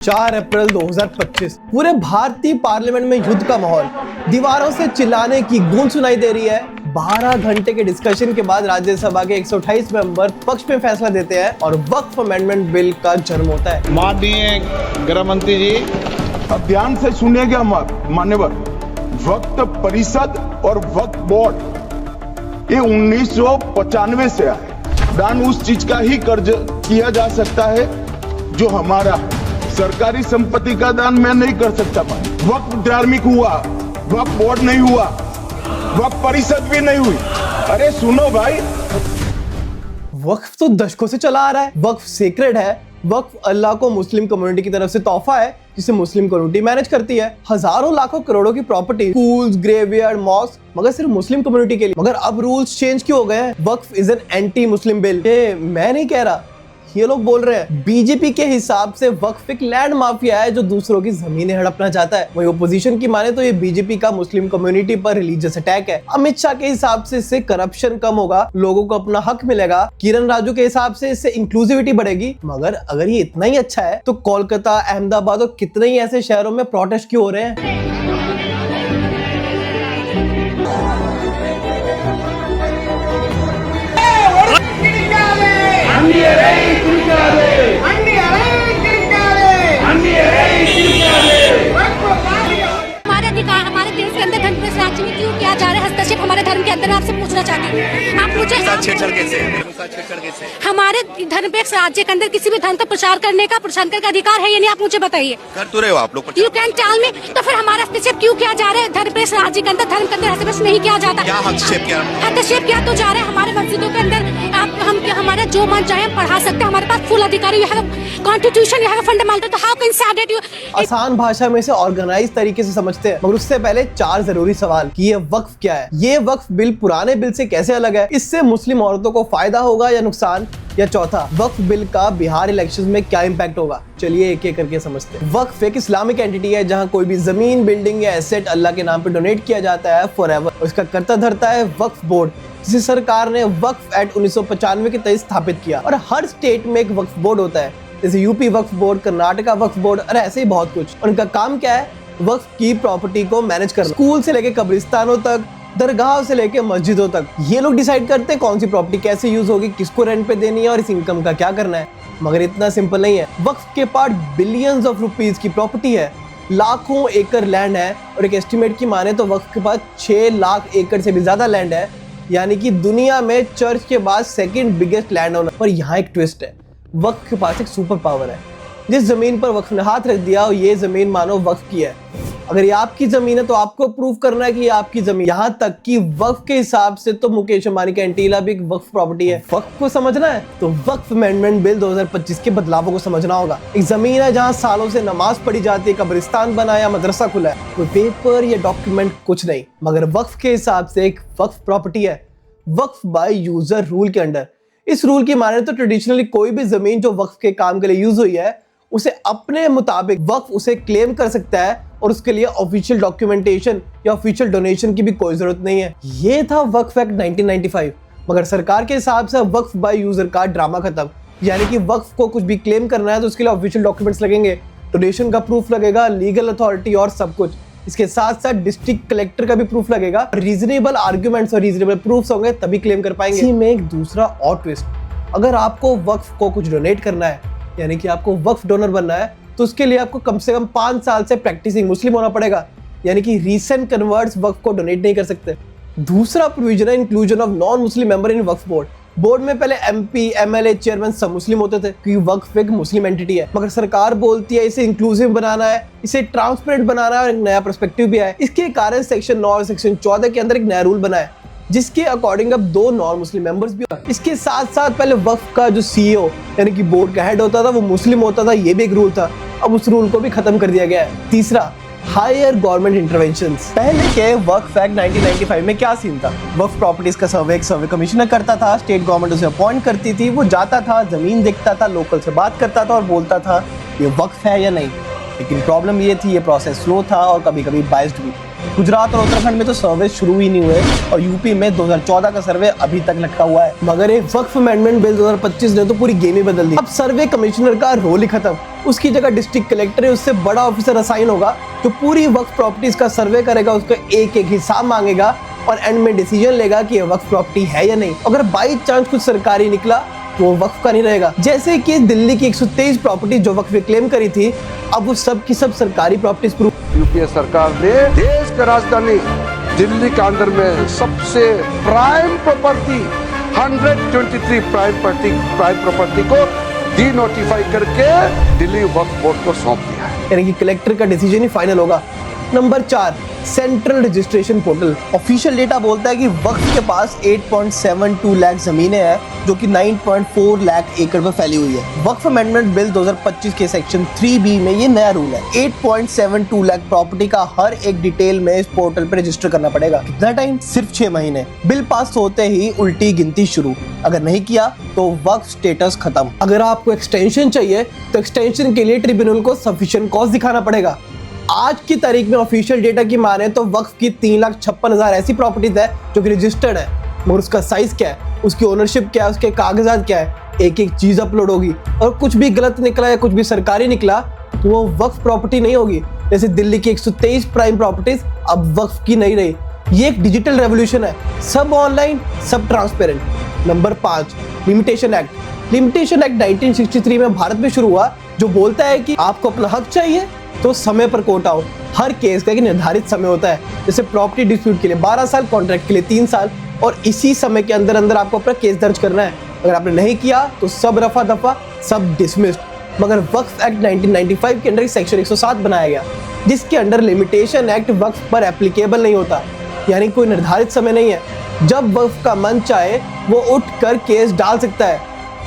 4 अप्रैल 2025 पूरे भारतीय पार्लियामेंट में युद्ध का माहौल, दीवारों से चिल्लाने की गूंज सुनाई दे रही है। 12 घंटे के डिस्कशन के बाद राज्यसभा के 128 मेंबर पक्ष में फैसला देते हैं और वक्फ अमेंडमेंट बिल का जन्म होता है। माननीय गृह मंत्री जी, अब ध्यान से सुनिएगा मान्यवर। वक्फ परिषद और वक्फ बोर्ड ये 1995 से है। दान उस चीज का ही कर्ज किया जा सकता है जो हमारा सरकारी संपत्ति का दान मैं नहीं कर सकता। वक्फ धार्मिक हुआ, वक्फ बोर्ड नहीं हुआ, वक्फ परिषद भी नहीं हुई। अरे सुनो भाई, वक्फ तो दशकों से चला आ रहा है। वक्फ सेक्रेड है। वक्फ अल्लाह को मुस्लिम कम्युनिटी की तरफ से तोहफा है जिसे मुस्लिम कम्युनिटी मैनेज करती है। हजारों लाखों करोड़ों की प्रॉपर्टी, स्कूल्स, ग्रेवयार्ड, मॉस्क, मगर सिर्फ मुस्लिम कम्युनिटी के लिए। मगर अब रूल्स चेंज क्यों हो गए हैं? Waqf is an anti Muslim bill. ये मैं नहीं कह रहा, ये लोग बोल रहे हैं। बीजेपी के हिसाब से वक्फ एक लैंड माफिया है जो दूसरों की जमीनें हड़पना चाहता है। वही ओपोजिशन की माने तो ये बीजेपी का मुस्लिम कम्युनिटी पर रिलीजियस अटैक है। अमित शाह के हिसाब से इससे करप्शन कम होगा, लोगों को अपना हक मिलेगा। किरण राजू के हिसाब से इससे इंक्लूसिविटी बढ़ेगी। मगर अगर ये इतना ही अच्छा है तो कोलकाता, अहमदाबाद और कितने ही ऐसे शहरों में प्रोटेस्ट क्यों हो रहे हैं? हमारे देश के अंदर धर्मनिरपेक्ष राज्य में क्यों किया जा रहा है हस्तक्षेप हमारे धर्म के अंदर? आपसे पूछना चाहती हूँ। आप मुझे हमारे धर्मनिरपेक्ष राज्य के अंदर किसी भी धर्म का प्रचार करने का अधिकार है या नहीं? आप मुझे बताइए। कर तो रहे हो आप लोग। You can tell me. तो फिर हमारा हस्तक्षेप क्यों किया जा रहा है? धर्मनिरपेक्ष राज्य के अंदर धर्म के अंदर हस्तक्षेप नहीं किया जाता। क्या हस्तक्षेप किया? हस्तक्षेप किया तो जा रहे हैं हमारे मस्जिदों के अंदर। हम हमारा जो मन चाहे हम पढ़ा सकते हैं। हमारे पास फुल अधिकार है, कॉन्स्टिट्यूशन है, फंडामेंटल। तो how can say that you आसान भाषा में से ऑर्गेनाइज तरीके से समझते हैं। मगर उससे पहले 4 जरूरी सवाल कि ये वक्फ क्या है, ये वक्फ बिल पुराने बिल से कैसे अलग है, इससे मुस्लिम औरतों को फायदा होगा या नुकसान, या चौथा वक्फ बिल का बिहार इलेक्शंस में क्या इंपैक्ट होगा। चलिए एक एक करके समझते हैं। वक्फ एक इस्लामिक एंटिटी है जहां कोई भी जमीन, बिल्डिंग या एसेट अल्लाह के नाम पे डोनेट किया जाता है फॉरएवर। इसका कर्ता धर्ता है वक्फ बोर्ड, जिसे सरकार ने वक्फ एक्ट 1995 के तहत स्थापित किया। और हर स्टेट में एक वक्फ बोर्ड होता है, जैसे यूपी वक्फ बोर्ड, कर्नाटका वक्फ बोर्ड और ऐसे ही बहुत कुछ। और उनका काम क्या है? वक्फ की प्रॉपर्टी को मैनेज करना। स्कूल से लेके कब्रिस्तानों तक, दरगाह से लेके मस्जिदों तक, ये लोग डिसाइड करते हैं कौन सी प्रॉपर्टी कैसे यूज होगी, किसको रेंट पे देनी है और इस इनकम का क्या करना है। मगर इतना सिंपल नहीं है। वक्फ के पास बिलियंस ऑफ रुपीस की प्रॉपर्टी है, लाखों एकड़ लैंड है। और एक एस्टिमेट की माने तो वक्फ के पास 6 लाख एकड़ से भी ज्यादा लैंड है, यानी कि दुनिया में चर्च के बाद सेकंड बिगेस्ट लैंड ओनर। पर यहाँ एक ट्विस्ट है, वक्फ के पास एक सुपर पावर है। जिस जमीन पर वक्फ ने हाथ रख दिया और ये जमीन मानो वक्फ की है। अगर ये आपकी जमीन है तो आपको प्रूव करना है कि ये आपकी जमीन। यहाँ तक कि वक्फ के हिसाब से तो मुकेश अंबानी का एंटीला भी एक वक्फ प्रॉपर्टी है। वक्फ को समझना है तो वक्फ अमेंडमेंट बिल 2025 के बदलावों को समझना होगा। एक जमीन है जहाँ सालों से नमाज पढ़ी जाती है, कब्रिस्तान बना या मदरसा खुला है, कोई पेपर या डॉक्यूमेंट कुछ नहीं। मगर वक्फ के हिसाब से एक वक्फ प्रॉपर्टी है, वक्फ बाय यूजर रूल के अंडर। इस रूल की माने तो ट्रेडिशनली कोई भी जमीन जो वक्फ के काम के लिए यूज हुई है उसे अपने मुताबिक वक्फ उसे क्लेम कर सकता है और उसके लिए ऑफिशियल डॉक्यूमेंटेशन या ऑफिशियल डोनेशन की भी कोई जरूरत नहीं है। ये था वक्फ एक्ट 1995। मगर सरकार के हिसाब से वक्फ बाय यूजर का ड्रामा खत्म। यानी कि वक्फ को कुछ भी क्लेम करना है तो उसके लिए ऑफिशियल डॉक्यूमेंट्स लगेंगे, डोनेशन का प्रूफ लगेगा, लीगल अथॉरिटी और सब कुछ। इसके साथ साथ डिस्ट्रिक्ट कलेक्टर का भी प्रूफ लगेगा। रीजनेबल आर्ग्यूमेंट्स और रीजनेबल प्रूफ्स होंगे तभी क्लेम कर पाएंगे। इसी में एक दूसरा और ट्विस्ट, अगर आपको वक्फ को कुछ डोनेट करना है, यानी कि आपको वक्फ डोनर बनना है, तो उसके लिए आपको कम से कम 5 साल से प्रैक्टिसिंग मुस्लिम होना पड़ेगा। यानी कि रीसेंट कन्वर्ट्स वक्फ को डोनेट नहीं कर सकते। दूसरा प्रोविजन है inclusion of non Muslim member in Waqf board. Board में पहले MP, MLA, चेयरमैन सब मुस्लिम होते थे क्योंकि वक्फ एक मुस्लिम एंटिटी है। मगर सरकार बोलती है इसे इंक्लूसिव बनाना है, इसे ट्रांसपेरेंट बनाना है और एक नया पर्सपेक्टिव भी है। इसके कारण सेक्शन 9 और सेक्शन 14 के अंदर एक नया रूल बना है जिसके अकॉर्डिंग अब 2 नॉन मुस्लिम मेंबर्स भी होगा। इसके साथ साथ पहले वक्फ का जो CEO यानी कि बोर्ड का हेड होता था वो मुस्लिम होता था, ये भी एक रूल था। अब उस रूल को भी खत्म कर दिया गया है। तीसरा, हायर गवर्नमेंट इंटरवेंशंस। पहले के वक्फ एक्ट 1995 में क्या सीन था? वक्फ प्रॉपर्टीज का सर्वे एक सर्वे कमिश्नर करता था, स्टेट गवर्नमेंट उसे अपॉइंट करती थी, वो जाता था, जमीन देखता था, लोकल से बात करता था और बोलता था ये वक्फ है या नहीं। लेकिन प्रॉब्लम ये थी, ये प्रोसेस स्लो था और कभी कभी बाइस्ड भी। गुजरात और उत्तराखंड में तो सर्वे शुरू ही नहीं हुए और यूपी में 2014 का सर्वे अभी तक लटका हुआ है। मगर ये वक्फ अमेंडमेंट बिल 2025 ने तो पूरी गेम ही बदल दी। अब सर्वे कमिश्नर का रोल ही खत्म, उसकी जगह डिस्ट्रिक्ट कलेक्टर है, उससे बड़ा ऑफिसर असाइन होगा जो पूरी वक्फ प्रॉपर्टीज का सर्वे करेगा, उसका एक एक हिसाब मांगेगा और एंड में डिसीजन लेगा कि ये वक्फ प्रॉपर्टी है या नहीं। अगर बाई चांस कुछ सरकारी निकला तो वो वक्फ का नहीं रहेगा। जैसे कि दिल्ली की 123 प्रॉपर्टी जो वक्फ ने क्लेम करी थी, अब वो सब की सब सरकारी प्रॉपर्टीज प्रूफ। यूपीए सरकार ने देश की राजधानी दिल्ली के अंदर में सबसे प्राइम प्रॉपर्टी 123 प्राइम प्रॉपर्टी को डी नोटिफाई करके दिल्ली वक्फ बोर्ड को सौंप दिया है। यानी कि कलेक्टर का डिसीजन ही फाइनल होगा। Number 4, central registration portal. Official data बोलता है कि वक्फ के पास 8.72 लाख जमीनें हैं जो कि 9.4 लाख एकड़ पर फैली हुई है। वक्फ अमेंडमेंट बिल 2025 के सेक्शन 3B में ये नया रूल है। 8.72 लाख प्रॉपर्टी का हर एक डिटेल में इस पोर्टल पर रजिस्टर करना पड़ेगा। कितना टाइम? सिर्फ 6 महीने। बिल पास होते ही उल्टी गिनती शुरू। अगर नहीं किया तो वक्फ स्टेटस खत्म। अगर आपको एक्सटेंशन चाहिए तो एक्सटेंशन के लिए ट्रिब्यूनल को सफिशिएंट कॉस्ट दिखाना पड़ेगा। आज की तारीख में ऑफिशियल डेटा की माने तो वक्फ की 3,56,000 ऐसी प्रॉपर्टीज है जो कि रजिस्टर्ड है, मगर उसका साइज क्या है, उसकी ओनरशिप क्या है, उसके कागजात क्या है, एक एक चीज अपलोड होगी और कुछ भी गलत निकला या कुछ भी सरकारी निकला तो वो वक्फ प्रॉपर्टी नहीं होगी। जैसे दिल्ली की 123 प्राइम प्रॉपर्टीज अब वक्फ की नहीं रही। ये एक डिजिटल रेवोल्यूशन है, सब ऑनलाइन, सब transparent. Number 5, limitation act. Limitation act 1963 में भारत में शुरू हुआ, जो बोलता है कि आपको अपना हक चाहिए तो समय पर कोर्ट आओ। हर केस का एक निर्धारित समय होता है, जैसे प्रॉपर्टी डिस्प्यूट के लिए 12 साल, कॉन्ट्रैक्ट के लिए 3 साल, और इसी समय के अंदर अंदर आपको अपना केस दर्ज करना है। अगर आपने नहीं किया तो सब रफा दफा, सब डिसमिस्ड। मगर वक्फ एक्ट 1995 के अंदर सेक्शन 107 बनाया गया, जिसके अंडर लिमिटेशन एक्ट वक्फ पर एप्लीकेबल नहीं होता, यानी कोई निर्धारित समय नहीं है। जब वक्फ का मन चाहे वो उठ कर केस डाल सकता है,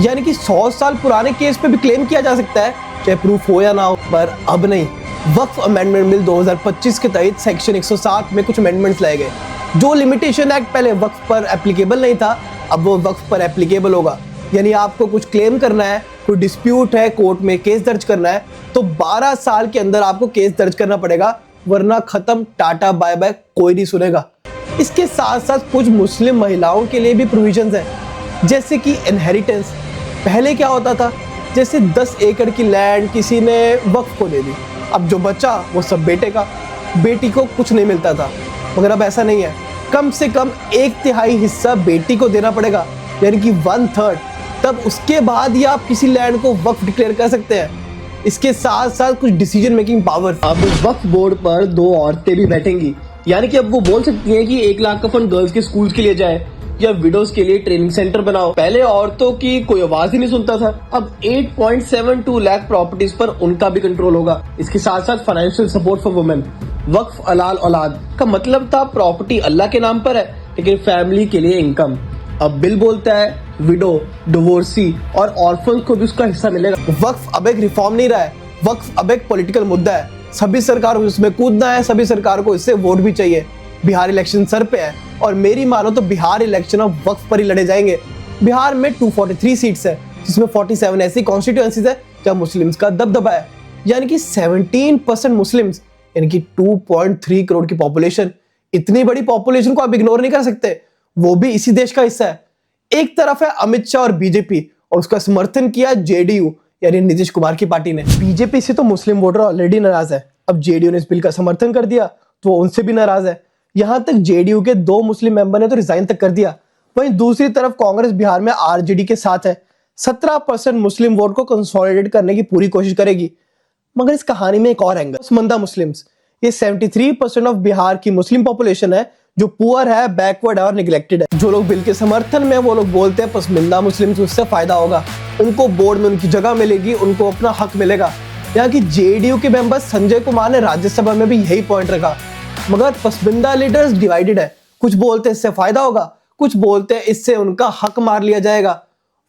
यानी कि 100 साल पुराने केस पे भी क्लेम किया जा सकता है, चाहे प्रूफ हो या ना हो। पर अब नहीं। वक्फ अमेंडमेंट बिल 2025 के तहत सेक्शन 107 में कुछ अमेंडमेंट्स लाए गए। जो लिमिटेशन एक्ट पहले वक्फ पर एप्लीकेबल नहीं था, अब वो वक्फ पर एप्लीकेबल होगा। यानी आपको कुछ क्लेम करना है, कोई डिस्प्यूट है, कोर्ट में केस दर्ज करना है, तो 12 साल के अंदर आपको केस दर्ज करना पड़ेगा, वरना खत्म, टाटा बाय बाय, कोई नहीं सुनेगा। इसके साथ साथ कुछ मुस्लिम महिलाओं के लिए भी प्रोविजंस हैं, जैसे कि इनहेरिटेंस। पहले क्या होता था, जैसे 10 एकड़ की लैंड किसी ने वक्फ को दे दी, अब जो बचा वो सब बेटे का, बेटी को कुछ नहीं मिलता था। मगर अब ऐसा नहीं है, कम से कम 1/3 हिस्सा बेटी को देना पड़ेगा, यानी कि 1/3। तब उसके बाद ही आप किसी लैंड को वक्फ डिक्लेयर कर सकते हैं। इसके साथ साथ कुछ डिसीजन मेकिंग पावर। अब वक्फ बोर्ड पर 2 औरतें भी बैठेंगी, यानी कि अब वो बोल सकती हैं कि 1 लाख का फंड गर्ल्स के स्कूल के लिए जाए या विडोज के लिए ट्रेनिंग सेंटर बनाओ। पहले औरतों की कोई आवाज ही नहीं सुनता था, अब 8.72 लाख प्रॉपर्टीज पर उनका भी कंट्रोल होगा। इसके साथ साथ फाइनेंशियल सपोर्ट फॉर वुमेन। वक्फ अलाल औलाद का मतलब था प्रॉपर्टी अल्लाह के नाम पर है, लेकिन फैमिली के लिए इनकम। अब बिल बोलता है विडो, डिवोर्सी और ऑर्फन को भी उसका हिस्सा मिलेगा। वक्फ अब एक रिफॉर्म नहीं रहा है, वक्फ अब एक पॉलिटिकल मुद्दा है। सभी सरकारों को इसमें कूदना है, सभी सरकार को इससे वोट भी चाहिए। बिहार इलेक्शन सर पे है और मेरी मानो तो बिहार इलेक्शन अब वक्फ पर ही लड़े जाएंगे। बिहार में 243 सीट्स है, जिसमें 47 ऐसी कॉन्स्टिट्यूएंसीज है जहाँ मुस्लिम्स का दबदबा है, यानी कि 17% मुस्लिम्स, यानी कि 2.3 करोड़ की पॉपुलेशन। इतनी बड़ी पॉपुलेशन को आप इग्नोर नहीं कर सकते, वो भी इसी देश का हिस्सा है। एक तरफ है अमित शाह और बीजेपी, और उसका समर्थन किया जेडीयू यानी नीतीश कुमार की पार्टी ने। बीजेपी से तो मुस्लिम वोटर ऑलरेडी नाराज है, अब जेडीयू ने इस बिल का समर्थन कर दिया तो उनसे भी नाराज है। यहां तक जेडीयू के 2 मुस्लिम मेंबर ने तो रिजाइन तक कर दिया। वहीं दूसरी तरफ कांग्रेस बिहार में आरजेडी के साथ है, 17% मुस्लिम वोट को कंसोलिडेट करने की पूरी कोशिश करेगी। मगर इस कहानी में एक और एंगल, पसमंदा मुस्लिम्स। ये 73% ऑफ बिहार की मुस्लिम पॉपुलेशन है जो पुअर है, बैकवर्ड है और निगलेक्टेड है। जो लोग बिल के समर्थन में, वो लोग बोलते हैं पसमंदा मुस्लिम्स, उससे फायदा होगा, उनको बोर्ड में उनकी जगह मिलेगी, उनको अपना हक मिलेगा। यहाँ की जेडीयू के मेंबर संजय कुमार ने राज्यसभा में भी यही पॉइंट रखा। मगर पसमंदा लीडर्स डिवाइडेड है, कुछ बोलते हैं इससे फायदा होगा, कुछ बोलते हैं इससे उनका हक मार लिया जाएगा।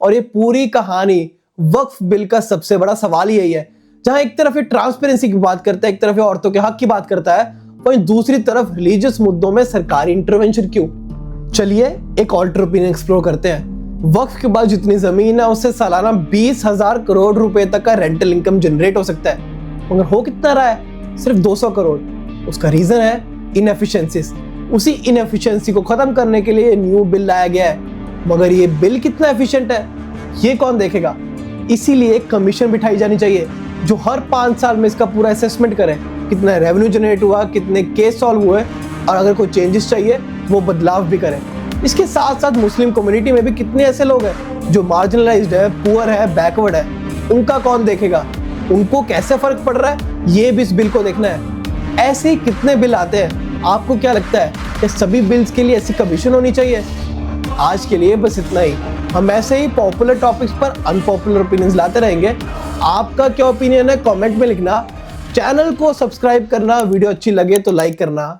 और ये पूरी कहानी वक्फ बिल का सबसे बड़ा सवाल यही है, जहां एक तरफ ये ट्रांसपेरेंसी की बात करता है, एक तरफ ये औरतों के हक की बात करता है, वहीं दूसरी तरफ रिलीजियस मुद्दों में सरकारी इंटरवेंशन क्यों। चलिए एक ऑल्टर ओपिनियन एक्सप्लोर करते हैं। वक्फ के बाद जितनी जमीन है उससे सालाना 20,000 करोड़ रुपए तक का रेंटल इनकम जनरेट हो सकता है। मगर हो कितना रहा है? सिर्फ 200 करोड़। उसका रीजन है इनएफिशिएंसीज। उसी इनएफिशिएंसी को खत्म करने के लिए न्यू बिल लाया गया है, मगर ये बिल कितना एफिशिएंट है ये कौन देखेगा? इसीलिए एक कमीशन बिठाई जानी चाहिए जो हर 5 साल में इसका पूरा असेसमेंट करे, कितना रेवेन्यू जनरेट हुआ, कितने केस सॉल्व हुए, और अगर कोई चेंजेस चाहिए वो बदलाव भी करे। इसके साथ साथ मुस्लिम कम्युनिटी में भी कितने ऐसे लोग हैं जो मार्जिनलाइज्ड है, पुअर है, बैकवर्ड है, उनका कौन देखेगा? उनको कैसे फर्क पड़ रहा है ये भी इस बिल को देखना है। ऐसे ही कितने बिल आते हैं, आपको क्या लगता है कि सभी बिल्स के लिए ऐसी कमीशन होनी चाहिए? आज के लिए बस इतना ही। हम ऐसे ही पॉपुलर टॉपिक्स पर अनपॉपुलर ओपिनियंस लाते रहेंगे। आपका क्या ओपिनियन है कमेंट में लिखना, चैनल को सब्सक्राइब करना, वीडियो अच्छी लगे तो लाइक करना।